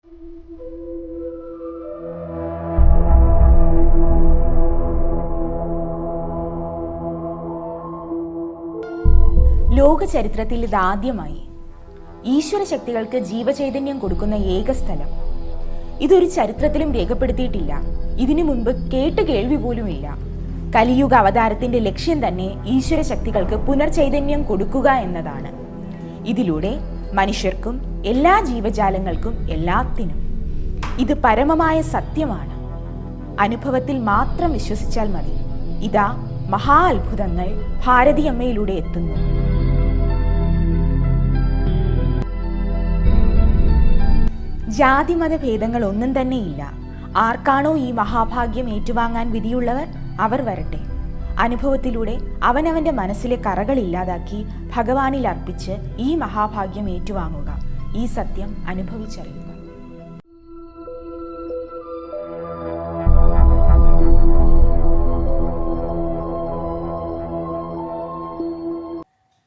ലോക ചരിത്രത്തിൽ ഇതാദ്യമായി ഈശ്വര ശക്തികൾക്ക് ജീവചൈതന്യം കൊടുക്കുന്ന ഏക സ്ഥലം. ഇതൊരു ചരിത്രത്തിലും രേഖപ്പെടുത്തിയിട്ടില്ല. ഇതിനു മുൻപ് കേട്ട് കേൾവി പോലുമില്ല. കലിയുഗ അവതാരത്തിന്റെ ലക്ഷ്യം തന്നെ ഈശ്വര ശക്തികൾക്ക് പുനർചൈതന്യം കൊടുക്കുക എന്നതാണ്. ഇതിലൂടെ മനുഷ്യർക്കും എല്ലാ ജീവജാലങ്ങൾക്കും എല്ലാത്തിനും. ഇത് പരമമായ സത്യമാണ്. അനുഭവത്തിൽ മാത്രം വിശ്വസിച്ചാൽ മതി. ഇതാ മഹാ അത്ഭുതങ്ങൾ ഭാരതിയമ്മയിലൂടെ എത്തുന്നു. ജാതിമത ഭേദങ്ങൾ ഒന്നും തന്നെയില്ല. ആർക്കാണോ ഈ മഹാഭാഗ്യം ഏറ്റുവാങ്ങാൻ വിധിയുള്ളവർ അവർ വരട്ടെ. അനുഭവത്തിലൂടെ അവനവന്റെ മനസ്സിലെ കറകൾ ഇല്ലാതാക്കി ഭഗവാനിൽ അർപ്പിച്ച് ഈ മഹാഭാഗ്യം ഏറ്റുവാങ്ങുക. ഈ സത്യം അനുഭവിച്ചറിയുക.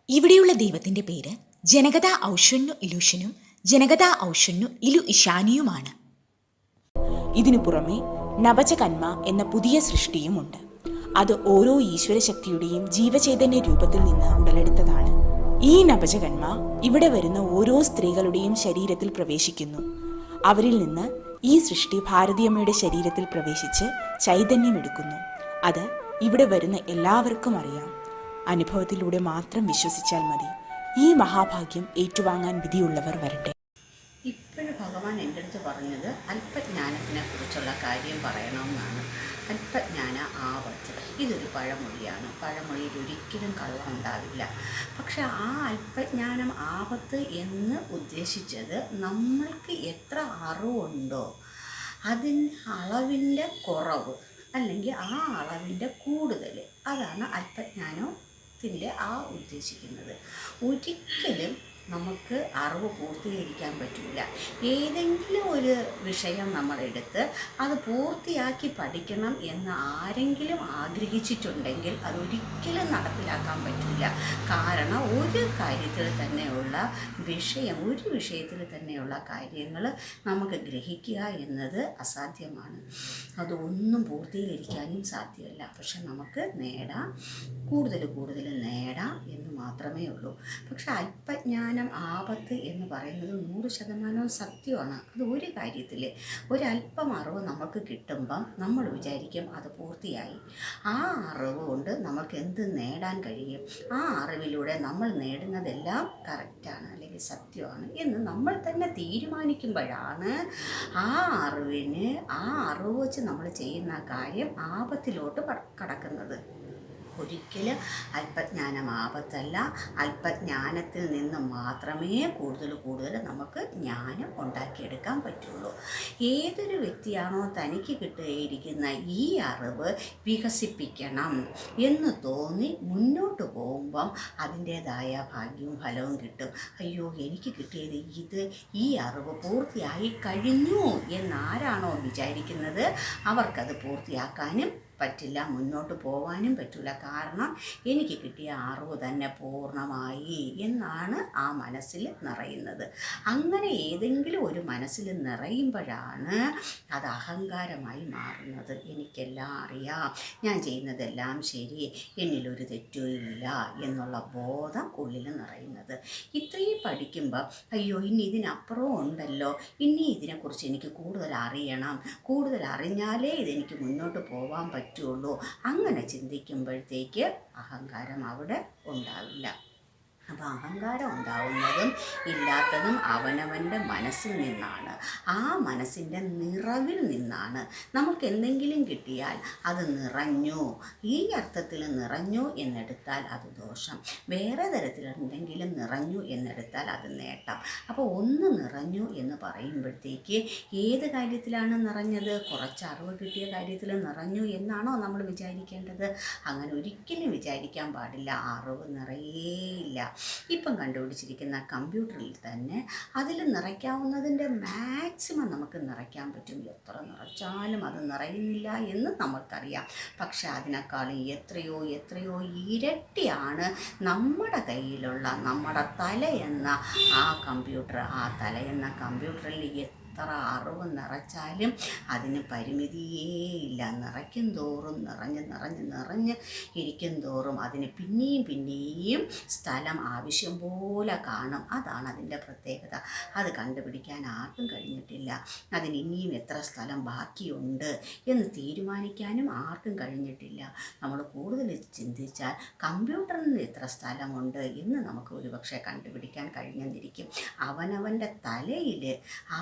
ഇവിടെയുള്ള ദൈവത്തിന്റെ പേര് ജനകത ഔഷന്നു ഇലുഷനും ജനകത ഔഷന്നു ഇലു ഇഷാനിയുമാണ്. ഇതിനു പുറമെ നവചകന്മ എന്ന പുതിയ സൃഷ്ടിയുമുണ്ട്. അത് ഓരോ ഈശ്വരശക്തിയുടെയും ജീവചൈതന്യ രൂപത്തിൽ നിന്ന് ഉടലെടുത്തതാണ്. ഈ നവചകന്മ ഇവിടെ വരുന്ന ഓരോ സ്ത്രീകളുടെയും ശരീരത്തിൽ പ്രവേശിക്കുന്നു. അവരിൽ നിന്ന് ഈ സൃഷ്ടി ഭാരതിയമ്മയുടെ ശരീരത്തിൽ പ്രവേശിച്ച് ചൈതന്യമെടുക്കുന്നു. അത് ഇവിടെ വരുന്ന എല്ലാവർക്കും അറിയാം. അനുഭവത്തിലൂടെ മാത്രം വിശ്വസിച്ചാൽ മതി. ഈ മഹാഭാഗ്യം ഏറ്റുവാങ്ങാൻ വിധിയുള്ളവർ വരട്ടെ. ഇപ്പോഴും ഭഗവാൻ എൻ്റെ അടുത്ത് പറഞ്ഞത് അല്പജ്ഞാനത്തിനെ കുറിച്ചുള്ള കാര്യം പറയണമെന്നാണ്. അല്പജ്ഞാന ആപത്ത്, ഇതൊരു പഴമൊഴിയാണ്. പഴമൊഴിയിൽ ഒരിക്കലും കള്ളം ഉണ്ടാവില്ല. പക്ഷെ ആ അല്പജ്ഞാനം ആപത്ത് എന്ന് ഉദ്ദേശിച്ചത് നമ്മൾക്ക് എത്ര അറിവുണ്ടോ അതിൻ്റെ അളവിൻ്റെ കുറവ് അല്ലെങ്കിൽ ആ അളവിൻ്റെ കൂടുതൽ, അതാണ് അല്പജ്ഞാനത്തിൻ്റെ ആ ഉദ്ദേശിക്കുന്നത്. ഒരിക്കലും നമുക്ക് അറിവ് പൂർത്തീകരിക്കാൻ പറ്റില്ല. ഏതെങ്കിലും ഒരു വിഷയം നമ്മളെടുത്ത് അത് പൂർത്തിയാക്കി പഠിക്കണം എന്ന് ആരെങ്കിലും ആഗ്രഹിച്ചിട്ടുണ്ടെങ്കിൽ അതൊരിക്കലും നടപ്പിലാക്കാൻ പറ്റില്ല. കാരണം ഒരു കാര്യത്തിൽ തന്നെയുള്ള ഒരു വിഷയത്തിൽ തന്നെയുള്ള കാര്യങ്ങൾ നമുക്ക് ഗ്രഹിക്കുക എന്നത് അസാധ്യമാണ്. അതൊന്നും പൂർത്തീകരിക്കാനും സാധ്യമല്ല. പക്ഷെ നമുക്ക് നേടാം, കൂടുതൽ നേടാം എന്ന് മാത്രമേ ഉള്ളൂ. പക്ഷെ അല്പജ്ഞാനം ആപത്ത് എന്ന് പറയുന്നത് 100% സത്യമാണ്. അത് ഒരു കാര്യത്തിൽ ഒരല്പം അറിവ് നമുക്ക് കിട്ടുമ്പം നമ്മൾ വിചാരിക്കും അത് പൂർത്തിയായി. ആ അറിവ് കൊണ്ട് നമുക്ക് എന്ത് നേടാൻ കഴിയും, ആ അറിവിലൂടെ നമ്മൾ നേടുന്നതെല്ലാം കറക്റ്റാണ് അല്ലെങ്കിൽ സത്യമാണ് എന്ന് നമ്മൾ തന്നെ തീരുമാനിക്കുമ്പോഴാണ് ആ അറിവ് വെച്ച് നമ്മൾ ചെയ്യുന്ന കാര്യം ആപത്തിലോട്ട് കടക്കുന്നത്. ഒരിക്കലും അല്പജ്ഞാനം ആപത്തല്ല. അല്പജ്ഞാനത്തിൽ നിന്ന് മാത്രമേ കൂടുതൽ നമുക്ക് ജ്ഞാനം ഉണ്ടാക്കിയെടുക്കാൻ പറ്റുള്ളൂ. ഏതൊരു വ്യക്തിയാണോ തനിക്ക് കിട്ടിയിരിക്കുന്ന ഈ അറിവ് വികസിപ്പിക്കണം എന്ന് തോന്നി മുന്നോട്ട് പോകുമ്പം അതിൻ്റേതായ ഭാഗ്യവും ഫലവും കിട്ടും. അയ്യോ, എനിക്ക് കിട്ടിയത് ഈ അറിവ് പൂർത്തിയായി കഴിഞ്ഞു എന്നാരാണോ വിചാരിക്കുന്നത് അവർക്കത് പൂർത്തിയാക്കാനും പറ്റില്ല, മുന്നോട്ട് പോകാനും പറ്റില്ല. കാരണം എനിക്ക് കിട്ടിയ അറിവ് തന്നെ പൂർണ്ണമായി എന്നാണ് ആ മനസ്സിൽ നിറയുന്നത്. അങ്ങനെ ഏതെങ്കിലും ഒരു മനസ്സിൽ നിറയുമ്പോഴാണ് അത് അഹങ്കാരമായി മാറുന്നത്. എനിക്കെല്ലാം അറിയാം, ഞാൻ ചെയ്യുന്നതെല്ലാം ശരി, എന്നിലൊരു തെറ്റും ഇല്ല എന്നുള്ള ബോധം ഉള്ളിൽ നിറയുന്നത്. ഇത്രയും പഠിക്കുമ്പോൾ അയ്യോ ഇനി ഇതിനപ്പുറവും ഉണ്ടല്ലോ, ഇനി ഇതിനെക്കുറിച്ച് എനിക്ക് കൂടുതൽ അറിയണം, കൂടുതൽ അറിഞ്ഞാലേ ഇതെനിക്ക് മുന്നോട്ട് പോകാൻ പറ്റുള്ളൂ. അങ്ങനെ ചിന്തിക്കുമ്പോഴത്തേക്ക് അഹങ്കാരം അവിടെ ഉണ്ടാവില്ല. അപ്പോൾ അഹങ്കാരം ഉണ്ടാവുന്നതും ഇല്ലാത്തതും അവനവൻ്റെ മനസ്സിൽ നിന്നാണ്. ആ മനസ്സിൻ്റെ നിറവിൽ നിന്നാണ്. നമുക്ക് എന്തെങ്കിലും കിട്ടിയാൽ അത് നിറഞ്ഞു, ഈ അർത്ഥത്തിൽ നിറഞ്ഞു എന്നെടുത്താൽ അത് ദോഷം. വേറെ തരത്തിൽ എന്തെങ്കിലും നിറഞ്ഞു എന്നെടുത്താൽ അത് നേട്ടം. അപ്പോൾ ഒന്ന് നിറഞ്ഞു എന്ന് പറയുമ്പോഴത്തേക്ക് ഏത് കാര്യത്തിലാണ് നിറഞ്ഞത്? കുറച്ച് അറിവ് കിട്ടിയ കാര്യത്തിൽ നിറഞ്ഞു എന്നാണോ നമ്മൾ വിചാരിക്കേണ്ടത്? അങ്ങനെ ഒരിക്കലും വിചാരിക്കാൻ പാടില്ല. അറിവ് നിറയേയില്ല. ഇപ്പം കണ്ടുപിടിച്ചിരിക്കുന്ന കമ്പ്യൂട്ടറിൽ തന്നെ അതിൽ നിറയ്ക്കാവുന്നതിൻ്റെ മാക്സിമം നമുക്ക് നിറയ്ക്കാൻ പറ്റും. എത്ര നിറച്ചാലും അത് നിറയുന്നില്ല എന്ന് നമുക്കറിയാം. പക്ഷെ അതിനേക്കാളും എത്രയോ ഇരട്ടിയാണ് നമ്മുടെ കയ്യിലുള്ള നമ്മുടെ തല എന്ന ആ കമ്പ്യൂട്ടർ. ആ തല എന്ന കമ്പ്യൂട്ടറിൽ എത്ര അറിവ് നിറച്ചാലും അതിന് പരിമിതിയേയില്ല. നിറയ്ക്കും തോറും നിറഞ്ഞ് ഇരിക്കും തോറും അതിന് പിന്നെയും സ്ഥലം ആവശ്യം പോലെ കാണും. അതാണ് അതിൻ്റെ പ്രത്യേകത. അത് കണ്ടുപിടിക്കാൻ ആർക്കും കഴിഞ്ഞിട്ടില്ല. അതിന് ഇനിയും എത്ര സ്ഥലം ബാക്കിയുണ്ട് എന്ന് തീരുമാനിക്കാനും ആർക്കും കഴിഞ്ഞിട്ടില്ല. നമ്മൾ കൂടുതൽ ചിന്തിച്ചാൽ കമ്പ്യൂട്ടറിന് എത്ര സ്ഥലമുണ്ട് എന്ന് നമുക്ക് ഒരുപക്ഷെ കണ്ടുപിടിക്കാൻ കഴിഞ്ഞെന്നിരിക്കും. അവനവൻ്റെ തലയിൽ ആ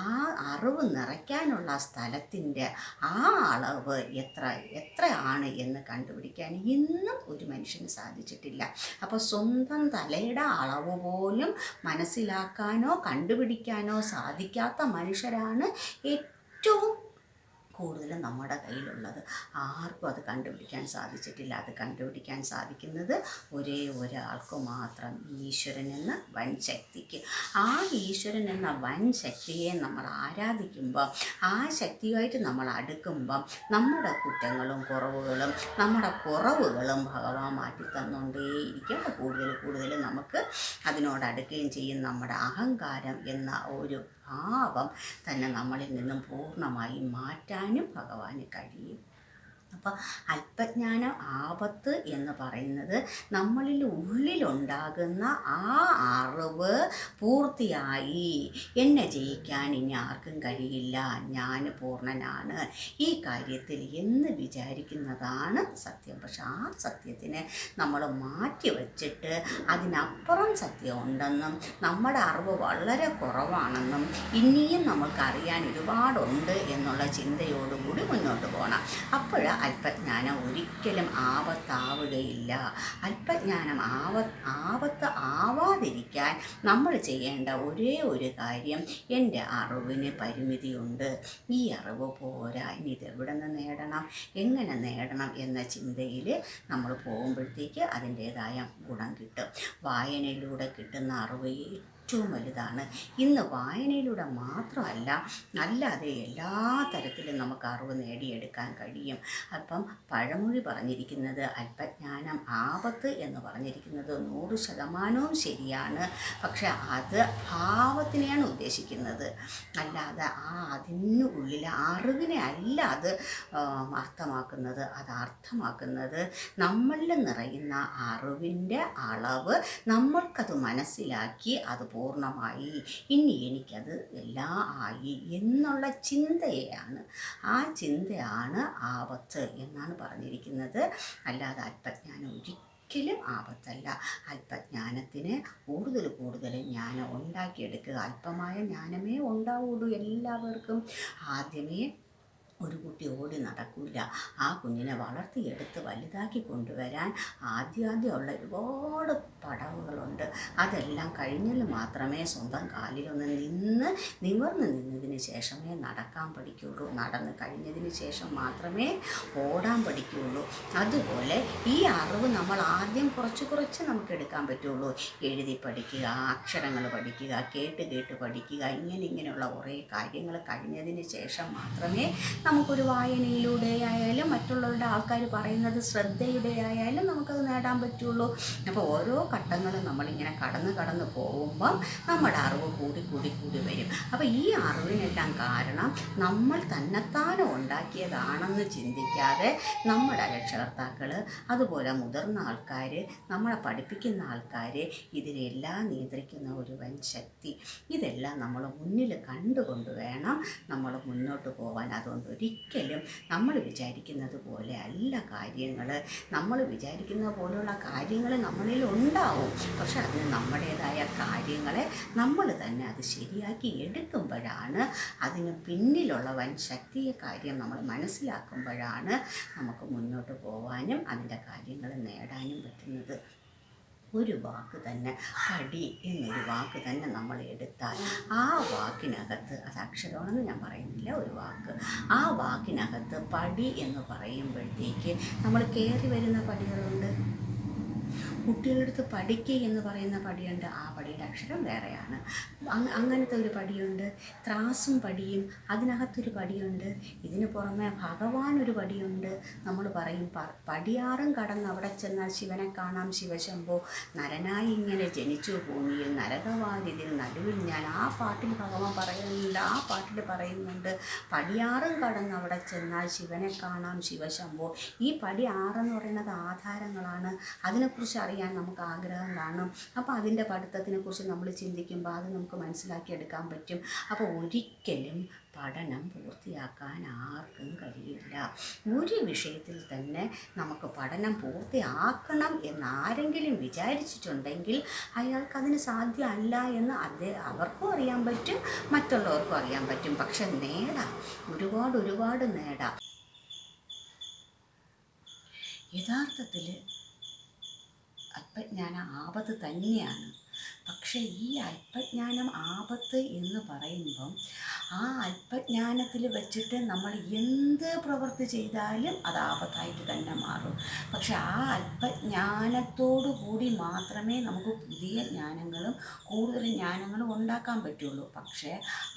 അറിവ് നിറയ്ക്കാനുള്ള സ്ഥലത്തിൻ്റെ ആ അളവ് എത്രയാണ് എന്ന് കണ്ടുപിടിക്കാൻ ഇന്നും ഒരു മനുഷ്യന് സാധിച്ചിട്ടില്ല. അപ്പോൾ സ്വന്തം തലയുടെ അളവ് പോലും മനസ്സിലാക്കാനോ കണ്ടുപിടിക്കാനോ സാധിക്കാത്ത മനുഷ്യരാണ് ഏറ്റവും കൂടുതലും നമ്മുടെ കയ്യിലുള്ളത്. ആർക്കും അത് കണ്ടുപിടിക്കാൻ സാധിച്ചിട്ടില്ല. അത് കണ്ടുപിടിക്കാൻ സാധിക്കുന്നത് ഒരേ ഒരാൾക്ക് മാത്രം, ഈശ്വരൻ എന്ന വൻ ശക്തിക്ക്. ആ ഈശ്വരൻ എന്ന വൻ ശക്തിയെ നമ്മൾ ആരാധിക്കുമ്പം, ആ ശക്തിയുമായിട്ട് നമ്മൾ അടുക്കുമ്പം നമ്മുടെ കുറ്റങ്ങളും കുറവുകളും ഭഗവാൻ മാറ്റി തന്നുകൊണ്ടേയിരിക്കും. കൂടുതൽ നമുക്ക് അതിനോട് അടുക്കുകയും ചെയ്യും. നമ്മുടെ അഹങ്കാരം എന്ന ഒരു ഭാവം തന്നെ നമ്മളിൽ നിന്നും പൂർണ്ണമായി മാറ്റാനും ഭഗവാന് കഴിയും. അപ്പോൾ അല്പജ്ഞാനം ആപത്ത് എന്ന് പറയുന്നത് നമ്മളിൽ ഉള്ളിലുണ്ടാകുന്ന ആ അറിവ് പൂർത്തിയായി, എന്നെ ജയിക്കാൻ ഇനി ആർക്കും കഴിയില്ല, ഞാൻ പൂർണ്ണനാണ് ഈ കാര്യത്തിൽ എന്ന് വിചാരിക്കുന്നതാണ് സത്യം. പക്ഷെ ആ സത്യത്തിനെ നമ്മൾ മാറ്റി വച്ചിട്ട് അതിനപ്പുറം സത്യം ഉണ്ടെന്നും നമ്മുടെ അറിവ് വളരെ കുറവാണെന്നും ഇനിയും നമുക്കറിയാൻ ഒരുപാടുണ്ട് എന്നുള്ള ചിന്തയോടുകൂടി മുന്നോട്ട് പോകണം. അപ്പോൾ അല്പജ്ഞാനം ഒരിക്കലും ആപത്താവുകയില്ല. അല്പജ്ഞാനം ആപത്ത് ആവാതിരിക്കാൻ നമ്മൾ ചെയ്യേണ്ട ഒരേ ഒരു കാര്യം, എൻ്റെ അറിവിന് പരിമിതിയുണ്ട്, ഈ അറിവ് പോരാ, ഇനി ഇതെവിടെ നിന്ന് നേടണം, എങ്ങനെ നേടണം എന്ന ചിന്തയിൽ നമ്മൾ പോകുമ്പോഴത്തേക്ക് അതിൻ്റേതായ ഗുണം കിട്ടും. വായനയിലൂടെ കിട്ടുന്ന അറിവ് ഏറ്റവും വലുതാണ്. ഇന്ന് വായനയിലൂടെ മാത്രമല്ല, അല്ലാതെ എല്ലാ തരത്തിലും നമുക്ക് അറിവ് നേടിയെടുക്കാൻ കഴിയും. അപ്പം പഴമൊഴി പറഞ്ഞിരിക്കുന്നത് അല്പജ്ഞാനം ആപത്ത് എന്ന് പറഞ്ഞിരിക്കുന്നത് 100% ശരിയാണ്. പക്ഷെ അത് ഭാവത്തിനെയാണ് ഉദ്ദേശിക്കുന്നത്, അല്ലാതെ അതിന് ഉള്ളിലെ അറിവിനെ അല്ല അത് അർത്ഥമാക്കുന്നത്. അത് അർത്ഥമാക്കുന്നത് നമ്മളിൽ നിറയുന്ന അറിവിൻ്റെ അളവ് നമ്മൾക്കത് മനസ്സിലാക്കി അത് പൂർണ്ണമായി, ഇനി എനിക്കത് എല്ലാം ആയി എന്നുള്ള ചിന്തയാണ്. ആ ചിന്തയാണ് ആപത്ത് എന്നാണ് പറഞ്ഞിരിക്കുന്നത്. അല്ലാതെ അല്പജ്ഞാനം ഒരിക്കലും ആപത്തല്ല. അല്പജ്ഞാനത്തിന് കൂടുതൽ ജ്ഞാനം ഉണ്ടാക്കിയെടുക്കുക. അല്പമായ ജ്ഞാനമേ ഉണ്ടാവുള്ളൂ എല്ലാവർക്കും. ആദ്യമേ ഒരു കുട്ടി ഓടി നടക്കില്ല. ആ കുഞ്ഞിനെ വളർത്തിയെടുത്ത് വലുതാക്കി കൊണ്ടുവരാൻ ആദ്യമുള്ള ഒരുപാട് പടവുകളുണ്ട്. അതെല്ലാം കഴിഞ്ഞാൽ മാത്രമേ സ്വന്തം കാലിലൊന്ന് നിവർന്ന് നിന്നതിന് ശേഷമേ നടക്കാൻ പഠിക്കുകയുള്ളൂ. നടന്ന് കഴിഞ്ഞതിന് ശേഷം മാത്രമേ ഓടാൻ പഠിക്കുകയുള്ളൂ. അതുപോലെ ഈ അറിവ് നമ്മൾ ആദ്യം കുറച്ച് നമുക്ക് എടുക്കാൻ പറ്റുള്ളൂ. എഴുതി പഠിക്കുക, അക്ഷരങ്ങൾ പഠിക്കുക, കേട്ട് പഠിക്കുക, ഇങ്ങനെയുള്ള കുറേ കാര്യങ്ങൾ കഴിഞ്ഞതിന് ശേഷം മാത്രമേ നമുക്കൊരു വായനയിലൂടെ ആയാലും മറ്റുള്ളവരുടെ ആൾക്കാർ പറയുന്നത് ശ്രദ്ധയുടെ ആയാലും നമുക്കത് നേടാൻ പറ്റുള്ളൂ. അപ്പോൾ ഓരോ ഘട്ടങ്ങളും നമ്മളിങ്ങനെ കടന്ന് പോകുമ്പം നമ്മുടെ അറിവ് കൂടി വരും. അപ്പോൾ ഈ അറിവിനെല്ലാം കാരണം നമ്മൾ തന്നെത്താനെ ഉണ്ടാക്കിയതാണെന്ന് ചിന്തിക്കാതെ നമ്മുടെ രക്ഷകർത്താക്കൾ, അതുപോലെ മുതിർന്ന ആൾക്കാർ, നമ്മളെ പഠിപ്പിക്കുന്ന ആൾക്കാർ, ഇതിനെല്ലാം നിയന്ത്രിക്കുന്ന ഒരു വൻ ശക്തി, ഇതെല്ലാം നമ്മൾ മുന്നിൽ കണ്ടുകൊണ്ട് വേണം നമ്മൾ മുന്നോട്ട് പോകാൻ. അതുകൊണ്ട് ഒരിക്കലും നമ്മൾ വിചാരിക്കുന്നത് പോലെ അല്ല കാര്യങ്ങൾ. നമ്മൾ വിചാരിക്കുന്ന പോലുള്ള കാര്യങ്ങൾ നമ്മളിൽ ഉണ്ടാവും. പക്ഷെ അതിന് നമ്മുടേതായ കാര്യങ്ങളെ നമ്മൾ തന്നെ അത് ശരിയാക്കി എടുക്കുമ്പോഴാണ്, അതിന് പിന്നിലുള്ള വൻ ശക്തിയെ കാര്യം നമ്മൾ മനസ്സിലാക്കുമ്പോഴാണ് നമുക്ക് മുന്നോട്ട് പോകാനും അതിൻ്റെ കാര്യങ്ങൾ നേടാനും പറ്റുന്നത്. ഒരു വാക്ക് തന്നെ, പടി എന്നൊരു വാക്ക് തന്നെ നമ്മൾ എടുത്താൽ ആ വാക്കിനകത്ത്, അത് അക്ഷരമാണെന്ന് ഞാൻ പറയുന്നില്ല, ഒരു വാക്ക്, ആ വാക്കിനകത്ത് പടി എന്ന് പറയുമ്പോഴത്തേക്ക് നമ്മൾ കയറി വരുന്ന പടികളുണ്ട്. കുട്ടികളുടെ അടുത്ത് പഠിക്കുക എന്ന് പറയുന്ന പടിയുണ്ട്, ആ പടിയുടെ അക്ഷരം വേറെയാണ്. അങ്ങനത്തെ ഒരു പടിയുണ്ട്. ത്രാസും പടിയും, അതിനകത്തൊരു പടിയുണ്ട്. ഇതിന് പുറമെ ഭഗവാൻ ഒരു പടിയുണ്ട്. നമ്മൾ പറയും പടിയാറും കടന്ന് അവിടെ ചെന്നാൽ ശിവനെ കാണാം ശിവശംഭോ, നരനായി ഇങ്ങനെ ജനിച്ചു ഭൂമിയിൽ നരകവാരിതിൽ നടുവിൽ ഞാൻ. ആ പാട്ടിൽ ഭഗവാൻ പറയുന്നുണ്ട്, ആ പാട്ടിൽ പറയുന്നുണ്ട് പടിയാറും കടന്ന് അവിടെ ചെന്നാൽ ശിവനെ കാണാം ശിവശംഭോ. ഈ പടി ആറെന്ന് പറയുന്നത് ആധാരങ്ങളാണ്. അതിനെക്കുറിച്ച് അറിയാൻ നമുക്ക് ആഗ്രഹം കാണും. അപ്പോൾ അതിൻ്റെ പഠിത്തത്തിനെക്കുറിച്ച് നമ്മൾ ചിന്തിക്കുമ്പോൾ അത് നമുക്ക് മനസ്സിലാക്കിയെടുക്കാൻ പറ്റും. അപ്പോൾ ഒരിക്കലും പഠനം പൂർത്തിയാക്കാൻ ആർക്കും കഴിയില്ല. ഒരു വിഷയത്തിൽ തന്നെ നമുക്ക് പഠനം പൂർത്തിയാക്കണം എന്നാരെങ്കിലും വിചാരിച്ചിട്ടുണ്ടെങ്കിൽ അയാൾക്കതിന് സാധ്യമല്ല എന്ന് അവർക്കും അറിയാൻ പറ്റും, മറ്റുള്ളവർക്കും അറിയാൻ പറ്റും. പക്ഷെ നേടാം, ഒരുപാട് നേടാം. യഥാർത്ഥത്തിൽ അല്പജ്ഞാനം ആപത്ത് തന്നെയാണ്. പക്ഷേ ഈ അല്പജ്ഞാനം ആപത്ത് എന്ന് പറയുമ്പം ആ അല്പജ്ഞാനത്തിൽ വെച്ചിട്ട് നമ്മൾ എന്ത് പ്രവൃത്തി ചെയ്താലും അത് ആപത്തായിട്ട് തന്നെ മാറും. പക്ഷെ ആ അല്പജ്ഞാനത്തോടു കൂടി മാത്രമേ നമുക്ക് പുതിയ ജ്ഞാനങ്ങളും കൂടുതൽ ജ്ഞാനങ്ങളും ഉണ്ടാക്കാൻ പറ്റുള്ളൂ. പക്ഷേ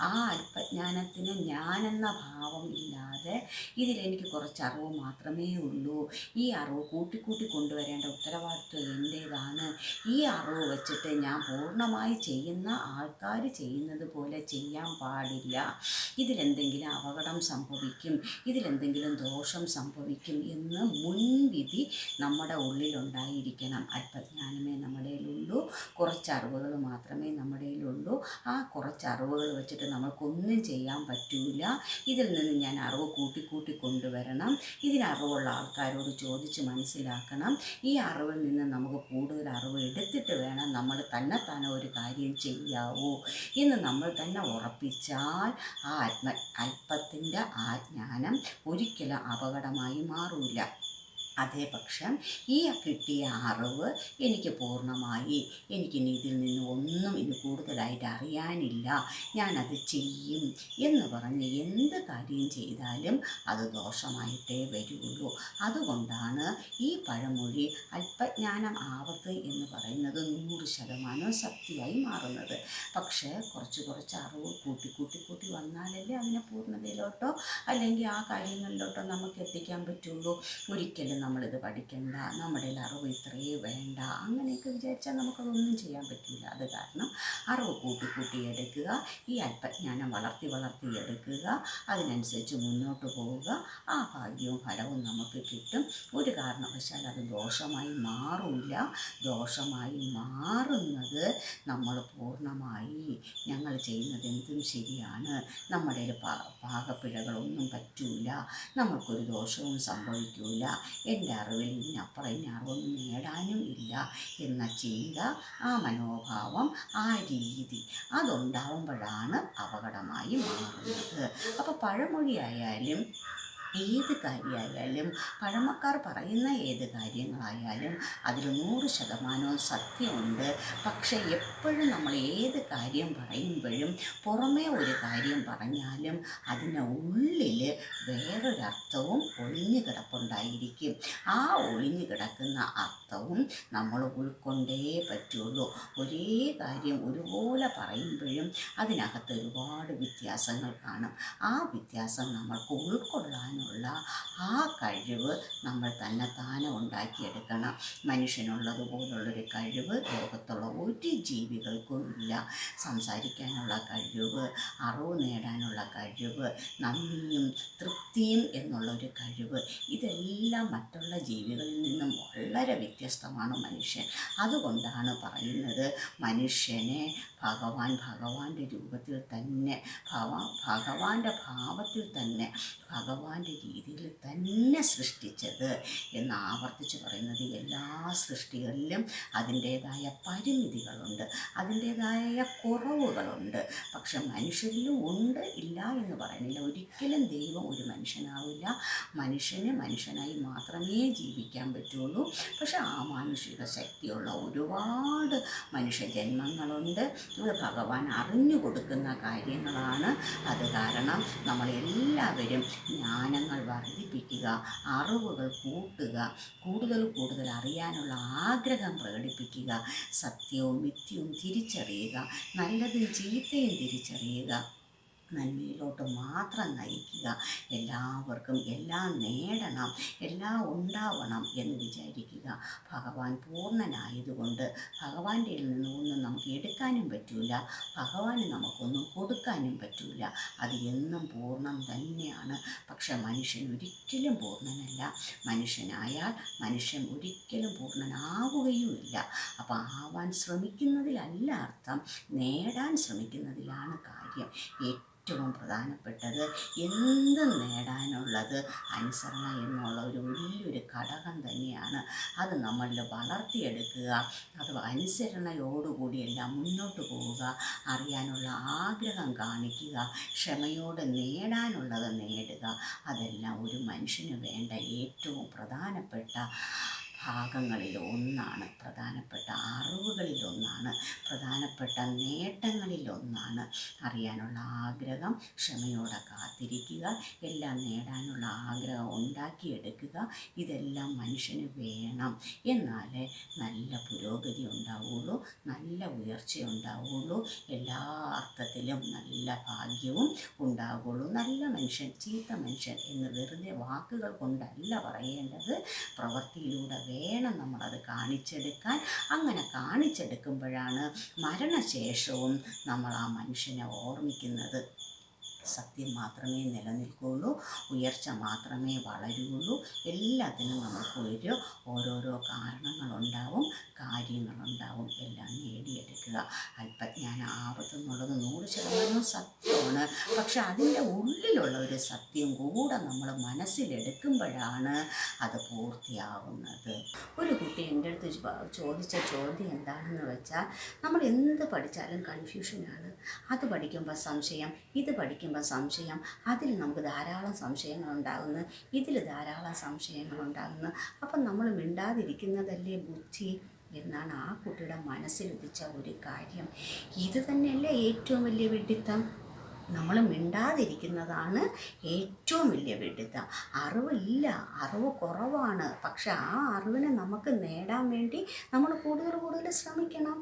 ആ അല്പജ്ഞാനത്തിന് ഞാനെന്ന ഭാവം ഇല്ലാതെ ഇതിലെനിക്ക് കുറച്ച് അറിവ് മാത്രമേ ഉള്ളൂ, ഈ അറിവ് കൂട്ടിക്കൂട്ടി കൊണ്ടുവരേണ്ട ഉത്തരവാദിത്വം എൻ്റേതാണ്, ഈ അറിവ് വെച്ചിട്ട് ഞാൻ പൂർണ്ണമായി ചെയ്യുന്ന ആൾക്കാർ ചെയ്യുന്നത് പോലെ ചെയ്യാൻ പാടില്ല, ഇതിലെന്തെങ്കിലും അപകടം സംഭവിക്കും, ഇതിലെന്തെങ്കിലും ദോഷം സംഭവിക്കും എന്ന് മുൻവിധി നമ്മുടെ ഉള്ളിലുണ്ടായിരിക്കണം. അല്പജ്ഞാനമേ നമ്മുടെ കയ്യിലുള്ളൂ, കുറച്ച് അറിവുകൾ മാത്രമേ നമ്മുടെ കയ്യിലുള്ളൂ. ആ കുറച്ച് അറിവുകൾ വെച്ചിട്ട് നമ്മൾക്കൊന്നും ചെയ്യാൻ പറ്റൂല. ഇതിൽ നിന്ന് ഞാൻ അറിവ് കൂട്ടിക്കൂട്ടി കൊണ്ടുവരണം, ഇതിനറിവുള്ള ആൾക്കാരോട് ചോദിച്ച് മനസ്സിലാക്കണം. ഈ അറിവിൽ നിന്ന് നമുക്ക് കൂടുതൽ അറിവ് എടുത്തിട്ട് വേണം നമ്മൾ തന്നെത്താനെ ഒരു കാര്യം ചെയ്യാവൂ എന്ന് നമ്മൾ തന്നെ ഉറപ്പിച്ചാൽ ആ അല്പത്തിൻ്റെ ആ ജ്ഞാനം ഒരിക്കലും അപകടമായി മാറില്ല. അതേപക്ഷം ഈ കിട്ടിയ അറിവ് എനിക്ക് പൂർണ്ണമായി, എനിക്കിനി ഇതിൽ നിന്ന് ഒന്നും ഇനി കൂടുതലായിട്ട് അറിയാനില്ല, ഞാനത് ചെയ്യും എന്ന് പറഞ്ഞ് എന്ത് കാര്യം ചെയ്താലും അത് ദോഷമായിട്ടേ വരുള്ളൂ. അതുകൊണ്ടാണ് ഈ പഴമൊഴി അല്പജ്ഞാനം ആപത്ത് എന്ന് പറയുന്നത് 100% സത്യമായി മാറുന്നത്. പക്ഷേ കുറച്ച് അറിവ് കൂട്ടി വന്നാലല്ലേ അതിനെ പൂർണ്ണതയിലോട്ടോ അല്ലെങ്കിൽ ആ കാര്യങ്ങളിലോട്ടോ നമുക്ക് എത്തിക്കാൻ പറ്റുള്ളൂ. ഒരിക്കലും നമ്മളിത് പഠിക്കണ്ട, നമ്മുടെ അറിവ് ഇത്രയേ വേണ്ട, അങ്ങനെയൊക്കെ വിചാരിച്ചാൽ നമുക്കതൊന്നും ചെയ്യാൻ പറ്റില്ല. അത് കാരണം അറിവ് കൂട്ടി എടുക്കുക, ഈ അല്പജ്ഞാനം വളർത്തി എടുക്കുക, അതിനനുസരിച്ച് മുന്നോട്ട് പോവുക. ആ ഭാഗ്യവും ഫലവും നമുക്ക് കിട്ടും. ഒരു കാരണവശാൽ അത് ദോഷമായി മാറില്ല. ദോഷമായി മാറുന്നത് നമ്മൾ പൂർണ്ണമായി ഞങ്ങൾ ചെയ്യുന്നത് എന്തും ശരിയാണ്, നമ്മുടെ പാകപ്പിഴകളൊന്നും പറ്റൂല, നമ്മൾക്കൊരു ദോഷവും സംഭവിക്കൂല, എൻ്റെ അറിവിൽ ഇതിനപ്പുറം ഇനി അറിവൊന്നും നേടാനും ഇല്ല എന്ന ചിന്ത, ആ മനോഭാവം, ആ രീതി അതുണ്ടാവുമ്പോഴാണ് അപകടമായി മാറുന്നത്. അപ്പോൾ പഴമൊഴിയായാലും ഏത് കാര്യമായാലും പഴമക്കാർ പറയുന്ന ഏത് കാര്യങ്ങളായാലും അതിൽ 100% സത്യമുണ്ട്. പക്ഷേ എപ്പോഴും നമ്മൾ ഏത് കാര്യം പറയുമ്പോഴും പുറമേ ഒരു കാര്യം പറഞ്ഞാലും അതിന് ഉള്ളിൽ വേറൊരർത്ഥവും ഒളിഞ്ഞു കിടപ്പുണ്ടായിരിക്കും. ആ ഒളിഞ്ഞു കിടക്കുന്ന അർത്ഥവും നമ്മൾ ഉൾക്കൊണ്ടേ പറ്റുള്ളൂ. ഒരേ കാര്യം ഒരുപോലെ പറയുമ്പോഴും അതിനകത്ത് ഒരുപാട് വ്യത്യാസങ്ങൾ കാണും. ആ വ്യത്യാസം നമ്മൾക്ക് ഉൾക്കൊള്ളാനുള്ള ആ കഴിവ് നമ്മൾ തന്നെത്താനെ ഉണ്ടാക്കിയെടുക്കണം. മനുഷ്യനുള്ളതുപോലുള്ളൊരു കഴിവ് ലോകത്തുള്ള ഒരു ജീവികൾക്കും ഇല്ല. സംസാരിക്കാനുള്ള കഴിവ്, അറിവ് നേടാനുള്ള കഴിവ്, നന്ദിയും തൃപ്തിയും എന്നുള്ളൊരു കഴിവ്, ഇതെല്ലാം മറ്റുള്ള ജീവികളിൽ നിന്നും വളരെ വ്യത്യസ്തമാണ് മനുഷ്യൻ. അതുകൊണ്ടാണ് പറയുന്നത് മനുഷ്യനെ ഭഗവാന്റെ രൂപത്തിൽ തന്നെ, ഭഗവാന്റെ ഭാവത്തിൽ തന്നെ, ഭഗവാന്റെ രീതിയിൽ തന്നെ സൃഷ്ടിച്ചത് എന്ന് ആവർത്തിച്ച് പറയുന്നത്. എല്ലാ സൃഷ്ടികളിലും അതിൻ്റേതായ പരിമിതികളുണ്ട്, അതിൻ്റേതായ കുറവുകളുണ്ട്. പക്ഷെ മനുഷ്യരിലും ഉണ്ട്, ഇല്ല എന്ന് പറയുന്നില്ല. ഒരിക്കലും ദൈവം ഒരു മനുഷ്യനാവില്ല. മനുഷ്യന് മനുഷ്യനായി മാത്രമേ ജീവിക്കാൻ പറ്റുള്ളൂ. പക്ഷെ ആ മാനുഷിക ശക്തിയുള്ള ഒരുപാട് മനുഷ്യജന്മങ്ങളുണ്ട്. അത് ഭഗവാൻ അറിഞ്ഞു കൊടുക്കുന്ന കാര്യങ്ങളാണ്. അത് കാരണം നമ്മളെല്ലാവരും ജ്ഞാന ജ്ഞാനങ്ങൾ വർദ്ധിപ്പിക്കുക, അറിവുകൾ കൂട്ടുക, കൂടുതൽ കൂടുതൽ അറിയാനുള്ള ആഗ്രഹം പ്രകടിപ്പിക്കുക, സത്യവും മിഥ്യവും തിരിച്ചറിയുക, നല്ലതും ചീത്തയും തിരിച്ചറിയുക, നന്മയിലോട്ട് മാത്രം നയിക്കുക. എല്ലാവർക്കും എല്ലാം നേടണം, എല്ലാം ഉണ്ടാവണം എന്ന് വിചാരിക്കുക. ഭഗവാൻ പൂർണ്ണനായതുകൊണ്ട് ഭഗവാന്റെ നിന്ന് ഒന്നും നമുക്ക് എടുക്കാനും പറ്റില്ല, ഭഗവാന് നമുക്കൊന്നും കൊടുക്കാനും പറ്റില്ല. അത് എന്നും പൂർണ്ണം തന്നെയാണ്. പക്ഷെ മനുഷ്യൻ ഒരിക്കലും പൂർണ്ണനല്ല. മനുഷ്യനായാൽ മനുഷ്യൻ ഒരിക്കലും പൂർണ്ണനാവുകയുമില്ല. അപ്പോൾ ആവാൻ ശ്രമിക്കുന്നതിലല്ല അർത്ഥം, നേടാൻ ശ്രമിക്കുന്നതിലാണ് കാര്യം. ഏറ്റവും പ്രധാനപ്പെട്ടത് എന്തും നേടാനുള്ളത് അനുസരണ എന്നുള്ള ഒരു വലിയൊരു ഘടകം തന്നെയാണ്. അത് നമ്മളിൽ വളർത്തിയെടുക്കുക. അത് അനുസരണയോടുകൂടി എല്ലാം മുന്നോട്ട് പോവുക, അറിയാനുള്ള ആഗ്രഹം കാണിക്കുക, ക്ഷമയോടെ നേടാനുള്ളത് നേടുക. അതെല്ലാം ഒരു മനുഷ്യന് വേണ്ട ഏറ്റവും പ്രധാനപ്പെട്ട ഭാഗങ്ങളിലൊന്നാണ്, പ്രധാനപ്പെട്ട അറിവുകളിലൊന്നാണ്, പ്രധാനപ്പെട്ട നേട്ടങ്ങളിലൊന്നാണ്. അറിയാനുള്ള ആഗ്രഹം, ക്ഷമയോടെ കാത്തിരിക്കുക, എല്ലാം നേടാനുള്ള ആഗ്രഹം ഉണ്ടാക്കിയെടുക്കുക. ഇതെല്ലാം മനുഷ്യന് വേണം. എന്നാലേ നല്ല പുരോഗതി ഉണ്ടാവുകയുള്ളൂ, നല്ല ഉയർച്ച ഉണ്ടാവുകയുള്ളൂ, എല്ലാ അർത്ഥത്തിലും നല്ല ഭാഗ്യവും ഉണ്ടാവുകയുള്ളൂ. നല്ല മനുഷ്യൻ, ചീത്ത മനുഷ്യൻ എന്ന് വെറുതെ വാക്കുകൾ കൊണ്ടല്ല പറയേണ്ടത്, പ്രവൃത്തിയിലൂടെ വേണം നമ്മളത് കാണിച്ചെടുക്കാൻ. അങ്ങനെ കാണിച്ചെടുക്കുമ്പോഴാണ് മരണശേഷവും നമ്മൾ ആ മനുഷ്യനെ ഓർമ്മിക്കുന്നത്. സത്യം മാത്രമേ നിലനിൽക്കുകയുള്ളൂ, ഉയർച്ച മാത്രമേ വളരുകയുള്ളൂ. എല്ലാത്തിനും നമുക്ക് ഓരോരോ കാരണങ്ങളുണ്ടാവും, കാര്യങ്ങളുണ്ടാവും. എല്ലാം നേടിയെടുക്കുക. അല്പജ്ഞാനം ആപത്തെന്നുള്ളത് 100% സത്യമാണ്. പക്ഷെ അതിൻ്റെ ഉള്ളിലുള്ള ഒരു സത്യം കൂടെ നമ്മൾ മനസ്സിലെടുക്കുമ്പോഴാണ് അത് പൂർത്തിയാവുന്നത്. ഒരു കുട്ടി എൻ്റെ അടുത്ത് ചോദിച്ച ചോദ്യം എന്താണെന്ന് വെച്ചാൽ, നമ്മൾ എന്ത് പഠിച്ചാലും കൺഫ്യൂഷനാണ്. അത് പഠിക്കുമ്പോൾ സംശയം, ഇത് പഠിക്കുമ്പോൾ സംശയം, അതിൽ നമുക്ക് ധാരാളം സംശയങ്ങളുണ്ടാകുന്നു, ഇതിൽ ധാരാളം സംശയങ്ങളുണ്ടാകുന്നു. അപ്പം നമ്മൾ മിണ്ടാതിരിക്കുന്നതല്ലേ ബുദ്ധി എന്നാണ് ആ കുട്ടിയുടെ മനസ്സിലുദിച്ച ഒരു കാര്യം. ഇത് തന്നെയല്ലേ ഏറ്റവും വലിയ വിഡ്ഢിത്തം. നമ്മൾ മിണ്ടാതിരിക്കുന്നതാണ് ഏറ്റവും വലിയ വിഡ്ഢിത്തം. അറിവില്ല, അറിവ് കുറവാണ്. പക്ഷെ ആ അറിവിനെ നമുക്ക് നേടാൻ വേണ്ടി നമ്മൾ കൂടുതൽ ശ്രമിക്കണം.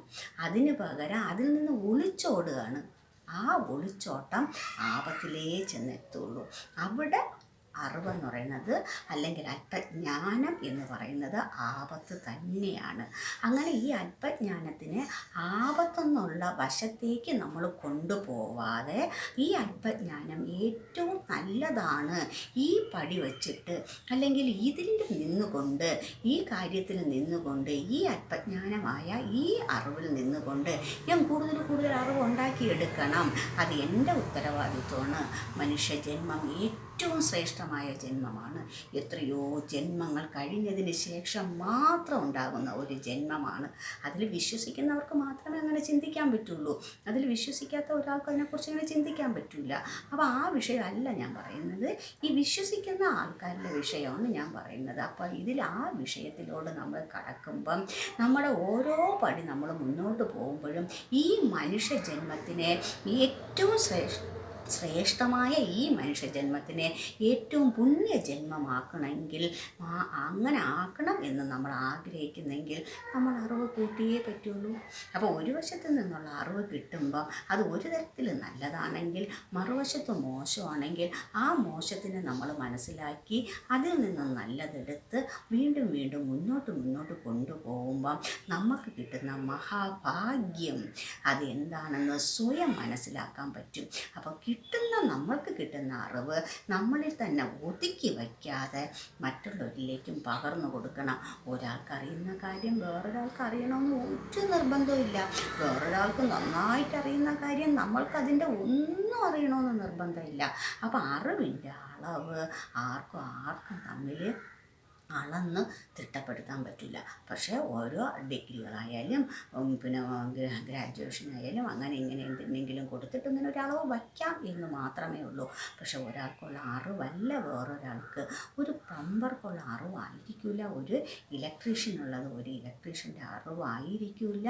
അതിന് പകരം അതിൽ നിന്ന് ഒളിച്ചോടുകയാണ്. ആ ഒളിച്ചോട്ടം ആപത്തിലേ ചെന്നെത്തുള്ളൂ. അവിടെ അറിവെന്ന് പറയുന്നത്, അല്ലെങ്കിൽ അല്പജ്ഞാനം എന്ന് പറയുന്നത് ആപത്ത് തന്നെയാണ്. അങ്ങനെ ഈ അല്പജ്ഞാനത്തിന് ആപത്തെന്നുള്ള വശത്തേക്ക് നമ്മൾ കൊണ്ടുപോവാതെ, ഈ അല്പജ്ഞാനം ഏറ്റവും നല്ലതാണ്, ഈ പടി വച്ചിട്ട് അല്ലെങ്കിൽ ഇതിൽ നിന്നുകൊണ്ട്, ഈ കാര്യത്തിൽ നിന്നുകൊണ്ട്, ഈ അല്പജ്ഞാനമായ ഈ അറിവിൽ നിന്നുകൊണ്ട് ഞാൻ കൂടുതൽ അറിവ് ഉണ്ടാക്കിയെടുക്കണം. അത് എൻ്റെ ഉത്തരവാദിത്വമാണ്. മനുഷ്യജന്മം ഏറ്റവും ശ്രേഷ്ഠമായ ജന്മമാണ്. എത്രയോ ജന്മങ്ങൾ കഴിഞ്ഞതിന് ശേഷം മാത്രം ഉണ്ടാകുന്ന ഒരു ജന്മമാണ്. അതിൽ വിശ്വസിക്കുന്നവർക്ക് മാത്രമേ അങ്ങനെ ചിന്തിക്കാൻ പറ്റുള്ളൂ. അതിൽ വിശ്വസിക്കാത്ത ഒരാൾക്ക് അതിനെക്കുറിച്ച് അങ്ങനെ ചിന്തിക്കാൻ പറ്റില്ല. അപ്പോൾ ആ വിഷയമല്ല ഞാൻ പറയുന്നത്, ഈ വിശ്വസിക്കുന്ന ആൾക്കാരുടെ വിഷയമാണ് ഞാൻ പറയുന്നത്. അപ്പോൾ ഇതിൽ ആ വിഷയത്തിലോട് നമ്മൾ കടക്കുമ്പം നമ്മുടെ ഓരോ പടി നമ്മൾ മുന്നോട്ട് പോകുമ്പോഴും ഈ മനുഷ്യജന്മത്തിനെ ഏറ്റവും ശ്രേഷ്ഠമായ ഈ മനുഷ്യജന്മത്തിനെ ഏറ്റവും പുണ്യജന്മമാക്കണമെങ്കിൽ, അങ്ങനെ ആക്കണം എന്ന് നമ്മൾ ആഗ്രഹിക്കുന്നെങ്കിൽ നമ്മൾ അറിവ് കൂട്ടിയേ പറ്റുള്ളൂ. അപ്പോൾ ഒരു വശത്ത് നിന്നുള്ള അറിവ് കിട്ടുമ്പോൾ അത് ഒരു തരത്തിൽ നല്ലതാണെങ്കിൽ, മറുവശത്ത് മോശമാണെങ്കിൽ ആ മോശത്തിനെ നമ്മൾ മനസ്സിലാക്കി അതിൽ നിന്ന് നല്ലതെടുത്ത് വീണ്ടും മുന്നോട്ട് കൊണ്ടുപോകുമ്പം നമുക്ക് കിട്ടുന്ന മഹാഭാഗ്യം അത് എന്താണെന്ന് സ്വയം മനസ്സിലാക്കാൻ പറ്റും. അപ്പോൾ നമ്മൾക്ക് കിട്ടുന്ന അറിവ് നമ്മളിൽ തന്നെ ഒതുക്കി വയ്ക്കാതെ മറ്റുള്ളവരിലേക്കും പകർന്നു കൊടുക്കണം. ഒരാൾക്ക് അറിയുന്ന കാര്യം വേറൊരാൾക്ക് അറിയണമെന്ന് ഒരു നിർബന്ധമില്ല. വേറൊരാൾക്ക് നന്നായിട്ട് അറിയുന്ന കാര്യം നമ്മൾക്കതിൻ്റെ ഒന്നും അറിയണമെന്ന് നിർബന്ധമില്ല. അപ്പോൾ അറിവിൻ്റെ അളവ് ആർക്കും തമ്മിൽ അളന്ന് തിട്ടപ്പെടുത്താൻ പറ്റില്ല. പക്ഷേ ഓരോ ഡിഗ്രികളായാലും പിന്നെ ഗ്രാജുവേഷൻ ആയാലും അങ്ങനെ ഇങ്ങനെ എന്തെങ്കിലും കൊടുത്തിട്ട് ഇങ്ങനെ ഒരു അളവ് വയ്ക്കാം എന്ന് മാത്രമേ ഉള്ളൂ. പക്ഷെ ഒരാൾക്കുള്ള അറിവല്ല വേറൊരാൾക്ക്. ഒരു പ്ലംബർക്കുള്ള അറിവായിരിക്കില്ല ഒരു ഇലക്ട്രീഷ്യനുള്ളത്, ഒരു ഇലക്ട്രീഷ്യൻ്റെ അറിവായിരിക്കില്ല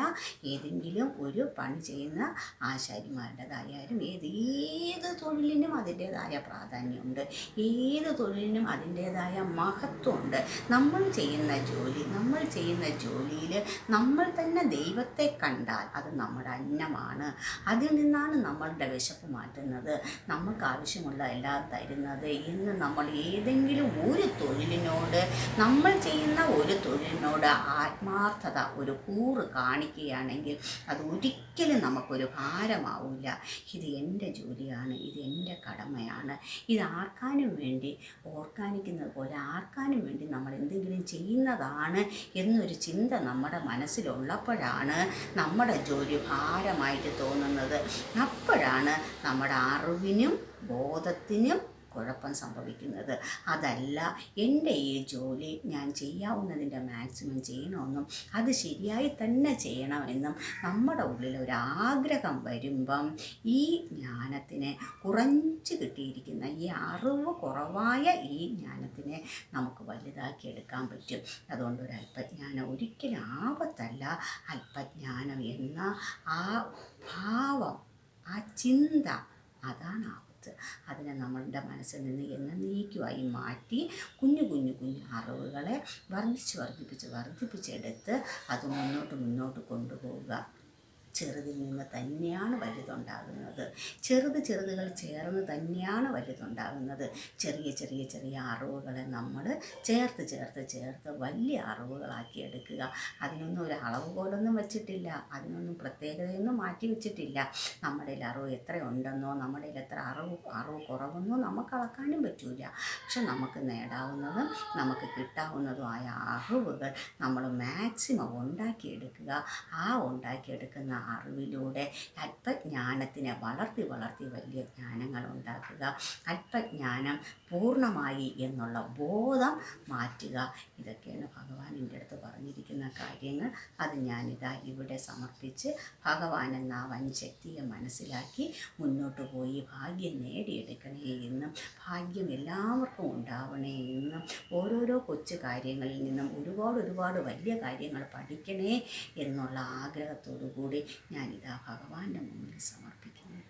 ഏതെങ്കിലും ഒരു പണി ചെയ്യുന്ന ആശാരിമാരുടേതായാലും. ഏത് തൊഴിലിനും അതിൻ്റേതായ പ്രാധാന്യമുണ്ട്, ഏത് തൊഴിലിനും അതിൻ്റേതായ മഹത്വമുണ്ട്. നമ്മൾ ചെയ്യുന്ന ജോലിയിൽ നമ്മൾ തന്നെ ദൈവത്തെ കണ്ടാൽ അത് നമ്മുടെ അന്നമാണ്. അതിൽ നിന്നാണ് നമ്മളുടെ വിശപ്പ് മാറ്റുന്നത്, നമുക്ക് ആവശ്യമുള്ള എല്ലാം തരുന്നത് എന്ന് നമ്മൾ ഏതെങ്കിലും ഒരു തൊഴിലിനോട്, നമ്മൾ ചെയ്യുന്ന ഒരു തൊഴിലിനോട് ആത്മാർത്ഥത, ഒരു കൂറ് കാണിക്കുകയാണെങ്കിൽ അത് ഒരിക്കലും നമുക്കൊരു ഭാരമാവില്ല. ഇത് എൻ്റെ ജോലിയാണ്, ഇത് എൻ്റെ കടമയാണ്, ഇത് ആർക്കാനും വേണ്ടി ഓർക്കാനിക്കുന്നത് പോലെ ആർക്കാനും വേണ്ടി നമ്മൾ എന്തെങ്കിലും ചെയ്യുന്നതാണ് എന്നൊരു ചിന്ത നമ്മുടെ മനസ്സിലുള്ളപ്പോഴാണ് നമ്മുടെ ജോലി ഭാരമായിട്ട് തോന്നുന്നത്. അപ്പോഴാണ് നമ്മുടെ അറിവിനും ബോധത്തിനും കുഴപ്പം സംഭവിക്കുന്നത്. അതല്ല, എൻ്റെ ഈ ജോലി ഞാൻ ചെയ്യാവുന്നതിൻ്റെ മാക്സിമം ചെയ്യണമെന്നും അത് ശരിയായി തന്നെ ചെയ്യണമെന്നും നമ്മുടെ ഉള്ളിൽ ഒരാഗ്രഹം വരുമ്പം ഈ ജ്ഞാനത്തിനെ കുറച്ച് കിട്ടിയിരിക്കുന്ന ഈ അറിവ് കുറവായ ഈ ജ്ഞാനത്തിനെ നമുക്ക് വലുതാക്കി എടുക്കാൻ പറ്റും. അതുകൊണ്ട് ഒരു അല്പജ്ഞാനം ഒരിക്കലും ആപത്തല്ല. അല്പജ്ഞാനം എന്ന ആ ഭാവം, ആ ചിന്ത, അതാണ് ആപത്ത്. അതിനെ നമ്മളുടെ മനസ്സിൽ നിന്ന് എന്നേക്കുമായി മാറ്റി കുഞ്ഞു അറിവുകളെ വർദ്ധിപ്പിച്ചെടുത്ത് അത് മുന്നോട്ട് കൊണ്ടുപോവുക. ചെറുതിൽ നിന്ന് തന്നെയാണ് വലുതുണ്ടാകുന്നത്. ചെറുതുകൾ ചേർന്ന് തന്നെയാണ് വലുതുണ്ടാകുന്നത്. ചെറിയ അറിവുകളെ നമ്മൾ ചേർത്ത് വലിയ അറിവുകളാക്കി എടുക്കുക. അതിനൊന്നും ഒരു അളവ് പോലൊന്നും വെച്ചിട്ടില്ല, അതിനൊന്നും പ്രത്യേകതയൊന്നും മാറ്റി വെച്ചിട്ടില്ല. നമ്മുടെ അറിവ് എത്ര ഉണ്ടെന്നോ നമ്മുടെ എത്ര അറിവ് കുറവെന്നോ നമുക്ക് അളക്കാനും പറ്റില്ല. പക്ഷെ നമുക്ക് നേടാവുന്നതും നമുക്ക് കിട്ടാവുന്നതുമായ അറിവുകൾ നമ്മൾ മാക്സിമം ഉണ്ടാക്കിയെടുക്കുക. ആ ഉണ്ടാക്കിയെടുക്കുന്ന അറിവിലൂടെ അല്പജ്ഞാനത്തിനെ വളർത്തി വലിയ ജ്ഞാനങ്ങൾ ഉണ്ടാക്കുക. അല്പജ്ഞാനം പൂർണ്ണമായി എന്നുള്ള ബോധം മാറ്റുക. ഇതൊക്കെയാണ് ഭഗവാൻ എൻ്റെ അടുത്ത് പറഞ്ഞിരിക്കുന്ന കാര്യങ്ങൾ. അത് ഞാനിതാ ഇവിടെ സമർപ്പിച്ച് ഭഗവാൻ എന്ന വൻ ശക്തിയെ മനസ്സിലാക്കി മുന്നോട്ട് പോയി ഭാഗ്യം നേടിയെടുക്കണേ എന്നും ഭാഗ്യം എല്ലാവർക്കും ഉണ്ടാവണേ എന്നും ഓരോരോ കൊച്ചു കാര്യങ്ങളിൽ നിന്നും ഒരുപാട് വലിയ കാര്യങ്ങൾ പഠിക്കണേ എന്നുള്ള ആഗ്രഹത്തോടു കൂടി ഞാനിതാ ഭഗവാന്റെ മുന്നിൽ സമർപ്പിക്കുന്നു.